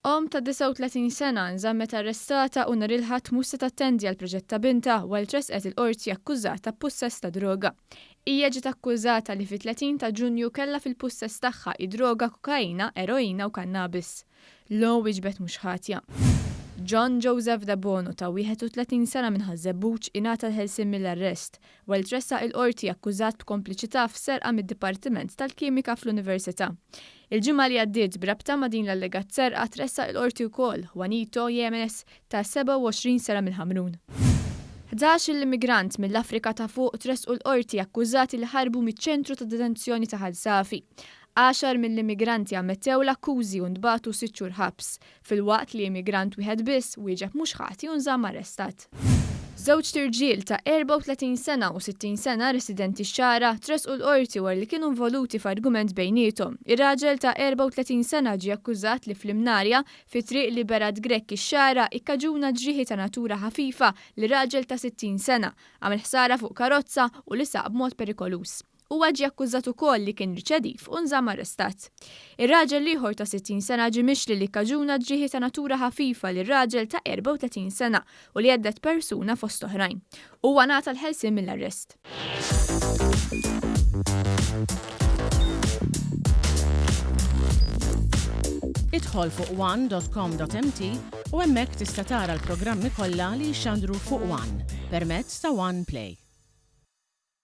Ta' 39 sena nżammet arrestata u nhar il-ħadd mhux se tattendi għal proġett ta' binta wara tresqet il-qorti akkużata b'pussess ta' droga. Hija ġiet akkużata li fit-30 ta' Ġunju kellha fil-pussess tagħha droga, kokaina, eroina u kannabis. Law wiġbet mhux ħatja. John Joseph Dabono ta' 31 sena minn Ħażebbuġ ingħata l-ħelsien mill-arrest wara tressaq il-qorti akkużat b'kompliċità f'serqa mid-Dipartiment tal-Kimika fl-Università. Il-ġimgħa li għaddiet b'rabta ma' din l-allegat serqa tressaq il-qorti wkoll Juanito Yemes ta' 27 sena minn Ħamrun. 11 l-immigrant mill-Afrika ta' fuq tressqu l-qorti akkużati li ħarbu miċ-ċentru ta' detenzjoni ta' Ħalsafi. 10 mill-immigranti ammettew l-akkużi u nbagħtu 6 xhur ħabs, filwaqt li immigrant wieħed biss wieġeb mhux ħati u nżamm arrestat. Żewġ tirġiel ta' 34 sena u 60 sena residenti x-Xara tressqu l-qorti wara li kienu involuti f'argument bejniethom. Ir-raġel ta' 34 sena ġie akkużat li fl-Imnarja fi triq li Berat Grek ix-Xara ikkaġuna ġrieħi ta' natura ħafifa li raġel ta' 60 sena għamel ħsara fuq karozza u li saq b'mod perikolus. Huwa ġie akkużat ukoll li kien riċedif u nżamm arrestat. Ir-raġel ieħor ta' 60 sena ġie mixli li kkaġuna ġrieħi ta' natura ħafifa lir raġel ta' 34 sena u li għeddet persuna fost oħrajn. Huwa ngħata l-ħelsien mill-arrest. Idħol fuq one.com.mt u hemmhekk tista' tara l-programmi kollha li jxandru fuq One permezz ta' One Play.